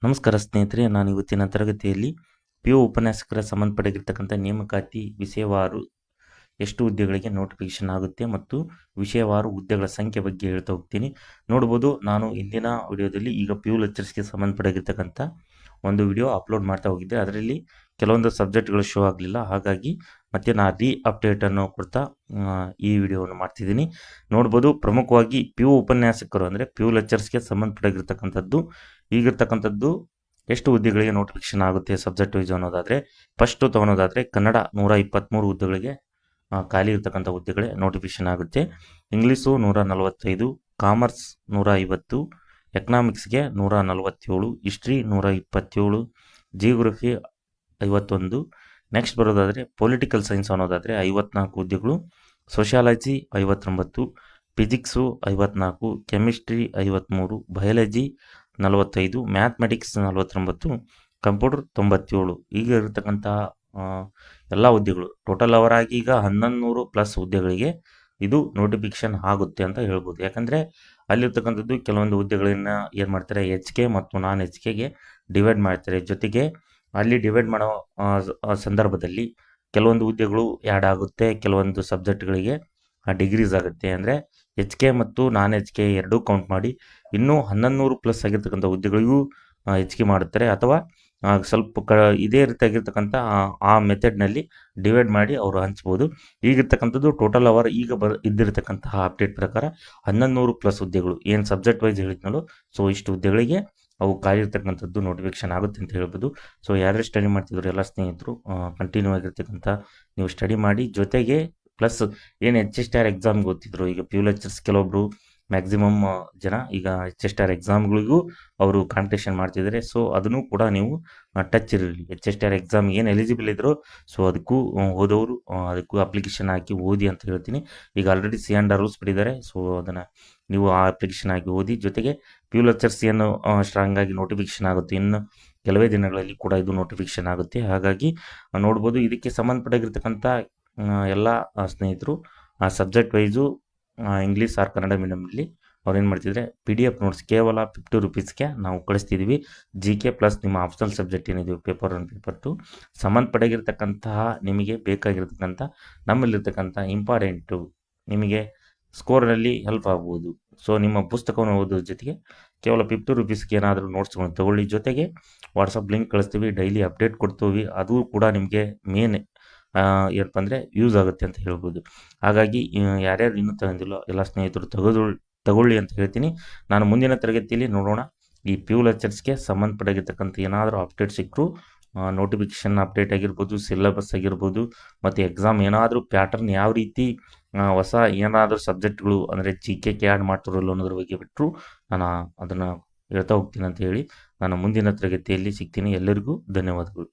ನಮಸ್ಕಾರ ಸ್ನೇಹಿತರೆ, ನಾನು ಇವತ್ತಿನ ತರಗತಿಯಲ್ಲಿ ಪಿ ಯು ಉಪನ್ಯಾಸಕರ ಸಂಬಂಧಪಟ್ಟಿರ್ತಕ್ಕಂಥ ನೇಮಕಾತಿ ವಿಷಯವಾರು ಎಷ್ಟು ಹುದ್ದೆಗಳಿಗೆ ನೋಟಿಫಿಕೇಶನ್ ಆಗುತ್ತೆ ಮತ್ತು ವಿಷಯವಾರು ಹುದ್ದೆಗಳ ಸಂಖ್ಯೆ ಬಗ್ಗೆ ಹೇಳ್ತಾ ಹೋಗ್ತೀನಿ. ನೋಡ್ಬೋದು, ನಾನು ಇಂದಿನ ವಿಡಿಯೋದಲ್ಲಿ ಈಗ ಪಿ ಯು ಲೆಕ್ಚರ್ಸ್ಗೆ ಸಂಬಂಧಪಟ್ಟಿರ್ತಕ್ಕಂಥ ಒಂದು ವಿಡಿಯೋ ಅಪ್ಲೋಡ್ ಮಾಡ್ತಾ ಹೋಗಿದ್ದೆ. ಅದರಲ್ಲಿ ಕೆಲವೊಂದು ಸಬ್ಜೆಕ್ಟ್ಗಳು ಶೋ ಆಗಲಿಲ್ಲ, ಹಾಗಾಗಿ ಮತ್ತೆ ನಾನು ಅಪ್ಡೇಟನ್ನು ಕೊಡ್ತಾ ಈ ವಿಡಿಯೋವನ್ನು ಮಾಡ್ತಿದ್ದೀನಿ. ನೋಡ್ಬೋದು, ಪ್ರಮುಖವಾಗಿ ಪಿ ಯು ಉಪನ್ಯಾಸಕರು ಅಂದರೆ ಪಿ ಯು ಲೆಕ್ಚರ್ಸ್ಗೆ ಸಂಬಂಧಪಟ್ಟಿರ್ತಕ್ಕಂಥದ್ದು ಈಗಿರ್ತಕ್ಕಂಥದ್ದು ಎಷ್ಟು ಹುದ್ದೆಗಳಿಗೆ ನೋಟಿಫಿಕೇಶನ್ ಆಗುತ್ತೆ ಸಬ್ಜೆಕ್ಟ್ ವೈಸ್ ಅನ್ನೋದಾದರೆ, ಫಸ್ಟು ತೊಗೊಳೋದಾದರೆ ಕನ್ನಡ 123 ಹುದ್ದೆಗಳಿಗೆ ಖಾಲಿ ಇರ್ತಕ್ಕಂಥ ಹುದ್ದೆಗಳೇ ನೋಟಿಫಿಕೇಶನ್ ಆಗುತ್ತೆ. English 145, commerce 150, ಎಕನಾಮಿಕ್ಸ್ಗೆ 147, history 127, geography 51. Next ಬರೋದಾದರೆ ಪೊಲಿಟಿಕಲ್ ಸೈನ್ಸ್ ಅನ್ನೋದಾದರೆ 54 ಹುದ್ದೆಗಳು, sociology 59, physics 54, chemistry 53, biology 45, mathematics 49, computer 97. ಈಗ ಇರತಕ್ಕಂಥ ಎಲ್ಲ ಹುದ್ದೆಗಳು ಟೋಟಲ್ ಅವರಾಗಿ ಈಗ 1100 ಪ್ಲಸ್ ಹುದ್ದೆಗಳಿಗೆ ಇದು ನೋಟಿಫಿಕೇಶನ್ ಆಗುತ್ತೆ ಅಂತ ಹೇಳ್ಬೋದು. ಯಾಕಂದರೆ ಅಲ್ಲಿರ್ತಕ್ಕಂಥದ್ದು ಕೆಲವೊಂದು ಹುದ್ದೆಗಳನ್ನ ಏನು ಮಾಡ್ತಾರೆ, ಎಚ್ ಕೆ ಮತ್ತು ನಾನ್ ಎಚ್ ಕೆಗೆ ಡಿವೈಡ್ ಮಾಡ್ತಾರೆ. ಜೊತೆಗೆ ಅಲ್ಲಿ ಡಿವೈಡ್ ಮಾಡೋ ಸಂದರ್ಭದಲ್ಲಿ ಕೆಲವೊಂದು ಹುದ್ದೆಗಳು ಆ್ಯಡ್ ಆಗುತ್ತೆ, ಕೆಲವೊಂದು ಸಬ್ಜೆಕ್ಟ್ಗಳಿಗೆ ಡಿಗ್ರೀಸ್ ಆಗುತ್ತೆ. ಅಂದರೆ ಎಚ್ ಕೆ ಮತ್ತು ನಾನ್ ಎಚ್ ಕೆ ಎರಡೂ ಕೌಂಟ್ ಮಾಡಿ ಇನ್ನೂ 1100 ಪ್ಲಸ್ ಆಗಿರ್ತಕ್ಕಂಥ ಹುದ್ದೆಗಳಿಗೂ ಹೆಚ್ಚಿಗೆ ಮಾಡುತ್ತಾರೆ, ಅಥವಾ ಸ್ವಲ್ಪ ಇದೇ ರೀತಿಯಾಗಿರ್ತಕ್ಕಂಥ ಆ ಮೆಥಡ್ನಲ್ಲಿ ಡಿವೈಡ್ ಮಾಡಿ ಅವರು ಹಂಚ್ಬೋದು. ಈಗಿರ್ತಕ್ಕಂಥದ್ದು ಟೋಟಲ್ ಅವರ್ ಈಗ ಇದ್ದಿರತಕ್ಕಂತಹ ಅಪ್ಡೇಟ್ ಪ್ರಕಾರ 1100 ಪ್ಲಸ್ ಹುದ್ದೆಗಳು ಏನು ಸಬ್ಜೆಕ್ಟ್ ವೈಸ್ ಹೇಳಿದ್ನಲ್ಲೋ, ಸೊ ಇಷ್ಟು ಹುದ್ದೆಗಳಿಗೆ ಅವು ಕಾಲಿರ್ತಕ್ಕಂಥದ್ದು ನೋಟಿಫಿಕೇಶನ್ ಆಗುತ್ತೆ ಅಂತ ಹೇಳ್ಬೋದು. ಸೊ ಯಾರ್ಯಾರು ಸ್ಟಡಿ ಮಾಡ್ತಿದ್ರು ಎಲ್ಲ ಸ್ನೇಹಿತರು ಕಂಟಿನ್ಯೂ ಆಗಿರ್ತಕ್ಕಂಥ ನೀವು ಸ್ಟಡಿ ಮಾಡಿ. ಜೊತೆಗೆ ಪ್ಲಸ್ ಏನು HSTR ಎಕ್ಸಾಮ್ಗೆ ಓದ್ತಿದ್ರು, ಈಗ ಪಿ ಯು ಲೆಕ್ಚರ್ಸ್ ಕೆಲವೊಬ್ಬರು ಮ್ಯಾಕ್ಸಿಮಮ್ ಜನ ಈಗ HSTR ಎಕ್ಸಾಮ್ಗಳಿಗೂ ಅವರು ಕಾಂಪಿಟೇಷನ್ ಮಾಡ್ತಿದ್ದಾರೆ. ಸೊ ಅದನ್ನು ಕೂಡ ನೀವು ಟಚ್ ಇರಲಿ. HSTR ಎಕ್ಸಾಮ್ ಏನು ಎಲಿಜಿಬಲ್ ಇದ್ರೋ ಸೊ ಅದಕ್ಕೂ ಓದೋರು ಅದಕ್ಕೂ ಅಪ್ಲಿಕೇಶನ್ ಹಾಕಿ ಓದಿ ಅಂತ ಹೇಳ್ತೀನಿ. ಈಗ ಆಲ್ರೆಡಿ C&R ರೂಲ್ಸ್ ಬಿಟ್ಟಿದ್ದಾರೆ, ಸೊ ಅದನ್ನು ನೀವು ಆ ಅಪ್ಲಿಕೇಶನ್ ಹಾಕಿ ಓದಿ. ಜೊತೆಗೆ ಪಿ ಯು ಲೆಕ್ಚರ್ಸ್ ಏನು ಸ್ಟ್ರಾಂಗ್ ಆಗಿ ನೋಟಿಫಿಕೇಶನ್ ಆಗುತ್ತೆ, ಇನ್ನು ಕೆಲವೇ ದಿನಗಳಲ್ಲಿ ಕೂಡ ಇದು ನೋಟಿಫಿಕೇಶನ್ ಆಗುತ್ತೆ. ಹಾಗಾಗಿ ನೋಡ್ಬೋದು, ಇದಕ್ಕೆ ಸಂಬಂಧಪಟ್ಟಿರ್ತಕ್ಕಂಥ ಎಲ್ಲ ಸ್ನೇಹಿತರು subject wise English or Kannada ಮೀಡಿಯಮ್ನಲ್ಲಿ ಅವ್ರು ಏನು ಮಾಡ್ತಿದ್ರೆ PDF ನೋಟ್ಸ್ ಕೇವಲ 50 ರುಪೀಸ್ಗೆ ನಾವು ಕಳಿಸ್ತಿದ್ವಿ. GK ಪ್ಲಸ್ ನಿಮ್ಮ ಆಪ್ಷನಲ್ ಸಬ್ಜೆಕ್ಟ್ ಏನಿದೆ ಪೇಪರ್ 1 ಪೇಪರ್ 2 ಸಂಬಂಧಪಟ್ಟಿರ್ತಕ್ಕಂತಹ ನಿಮಗೆ ಬೇಕಾಗಿರ್ತಕ್ಕಂಥ ನಮ್ಮಲ್ಲಿರ್ತಕ್ಕಂಥ ಇಂಪಾರ್ಟೆಂಟು ನಿಮಗೆ ಸ್ಕೋರ್ನಲ್ಲಿ ಹೆಲ್ಪ್ ಆಗ್ಬೋದು. ಸೊ ನಿಮ್ಮ ಪುಸ್ತಕವನ್ನು ಓದೋದ್ರ ಜೊತೆಗೆ ಕೇವಲ 50 ರುಪೀಸ್ಗೆ ಏನಾದರೂ ನೋಟ್ಸ್ಗಳನ್ನು ತೊಗೊಳ್ಳಿ. ಜೊತೆಗೆ ವಾಟ್ಸಪ್ ಲಿಂಕ್ ಕಳಿಸ್ತೀವಿ, ಡೈಲಿ ಅಪ್ಡೇಟ್ ಕೊಡ್ತೀವಿ. ಅದು ಕೂಡ ನಿಮಗೆ ಮೇನ್ ಏನಪ್ಪ ಅಂದರೆ ಯೂಸ್ ಆಗುತ್ತೆ ಅಂತ ಹೇಳ್ಬೋದು. ಹಾಗಾಗಿ ಯಾರ್ಯಾರು ಇನ್ನೂ ತಗೊಂಡಿಲ್ಲ ಎಲ್ಲ ಸ್ನೇಹಿತರು ತಗೊಳ್ಳಿ ಅಂತ ಹೇಳ್ತೀನಿ. ನಾನು ಮುಂದಿನ ತರಗತಿಯಲ್ಲಿ ನೋಡೋಣ, ಈ ಪಿ ಯು ಲೆಕ್ಚರ್ಸ್ಗೆ ಸಂಬಂಧಪಟ್ಟಿರ್ತಕ್ಕಂಥ ಏನಾದರೂ ಅಪ್ಡೇಟ್ ಸಿಕ್ಕರು, ನೋಟಿಫಿಕೇಶನ್ ಅಪ್ಡೇಟ್ ಆಗಿರ್ಬೋದು, ಸಿಲೆಬಸ್ ಆಗಿರ್ಬೋದು, ಮತ್ತು ಎಕ್ಸಾಮ್ ಏನಾದರೂ ಪ್ಯಾಟರ್ನ್ ಯಾವ ರೀತಿ ಹೊಸ ಏನಾದರೂ ಸಬ್ಜೆಕ್ಟ್ಗಳು ಅಂದರೆ GK ಆ್ಯಡ್ ಮಾಡ್ತಿರಲ್ಲ ಅನ್ನೋದ್ರ ಬಗ್ಗೆ ಬಿಟ್ಟರು ನಾನು ಅದನ್ನು ಹೇಳ್ತಾ ಹೋಗ್ತೀನಿ ಅಂತ ಹೇಳಿ ನಾನು ಮುಂದಿನ ತರಗತಿಯಲ್ಲಿ ಸಿಗ್ತೀನಿ. ಎಲ್ಲರಿಗೂ ಧನ್ಯವಾದಗಳು.